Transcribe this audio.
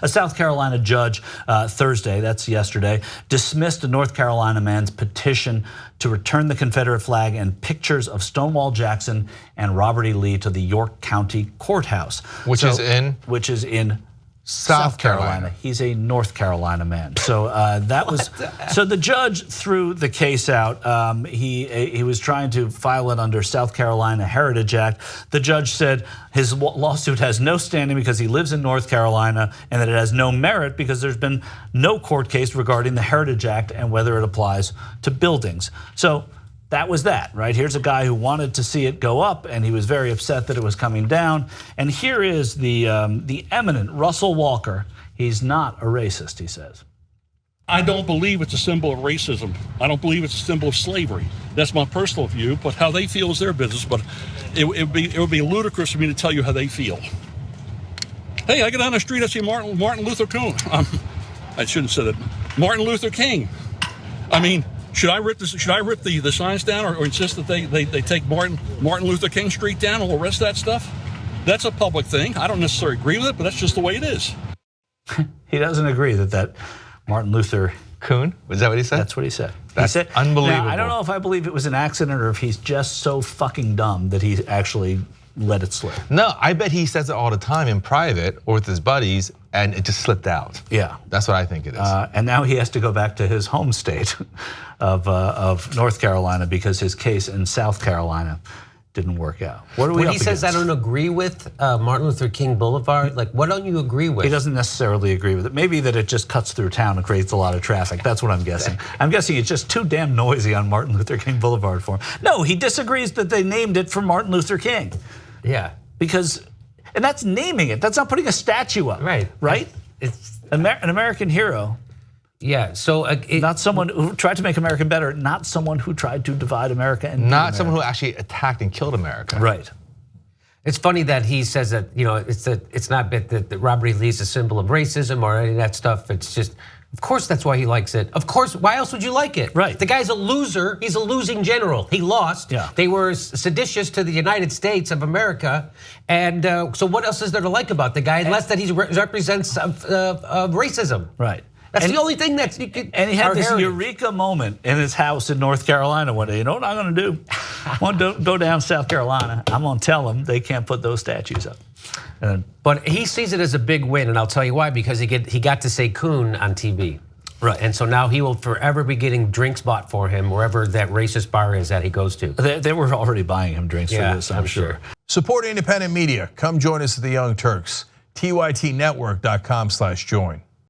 A South Carolina judge Thursday, that's yesterday, dismissed a North Carolina man's petition to return the Confederate flag and pictures of Stonewall Jackson and Robert E. Lee to the York County Courthouse. Which is in South Carolina. He's a North Carolina man. So that was so the judge threw the case out. He was trying to file it under South Carolina Heritage Act. The judge said his lawsuit has no standing because he lives in North Carolina, and that it has no merit because there's been no court case regarding the Heritage Act and whether it applies to buildings. So that was that, right? Here's a guy who wanted to see it go up, and he was very upset that it was coming down. And here is the eminent Russell Walker. He's not a racist, he says. I don't believe it's a symbol of racism. I don't believe it's a symbol of slavery. That's my personal view, but how they feel is their business. But it would be ludicrous for me to tell you how they feel. Hey, I get down the street, I see Martin Luther Coon. I shouldn't have said it. Martin Luther King. I mean, should I rip the signs down or insist that they take Martin Luther King Street down and all the rest of that stuff? That's a public thing. I don't necessarily agree with it, but that's just the way it is. He doesn't agree that Martin Luther Coon, was that what he said? That's what he said. That's he said, unbelievable. Now, I don't know if I believe it was an accident or if he's just so fucking dumb that he actually let it slip. No, I bet he says it all the time in private or with his buddies, and it just slipped out. Yeah, that's what I think it is. And now he has to go back to his home state of North Carolina because his case in South Carolina didn't work out. What are we when up he says against? I don't agree with Martin Luther King Boulevard, like what don't you agree with? He doesn't necessarily agree with it. Maybe that it just cuts through town and creates a lot of traffic. That's what I'm guessing. I'm guessing it's just too damn noisy on Martin Luther King Boulevard for him. No, he disagrees that they named it for Martin Luther King. Yeah. Because, and that's naming it. That's not putting a statue up. Right. Right? It's an American hero. Yeah, so not someone who tried to make America better, not someone who tried to divide America and not someone who actually attacked and killed America. Right. It's funny that he says that it's not that Robert E. Lee's a symbol of racism or any of that stuff. It's just, of course, that's why he likes it. Of course, why else would you like it? Right. The guy's a loser. He's a losing general. He lost. Yeah. They were seditious to the United States of America, and so what else is there to like about the guy unless that he represents racism? Right. That's the only thing that you could. And he had this eureka moment in his house in North Carolina one day. You know what I'm going to do? I'm going to go down South Carolina. I'm going to tell them they can't put those statues up. But he sees it as a big win, and I'll tell you why. Because he got to say "coon" on TV. Right. And so now he will forever be getting drinks bought for him wherever that racist bar is that he goes to. They were already buying him drinks for this, I'm sure. Support independent media. Come join us at the Young Turks. TYTnetwork.com/join.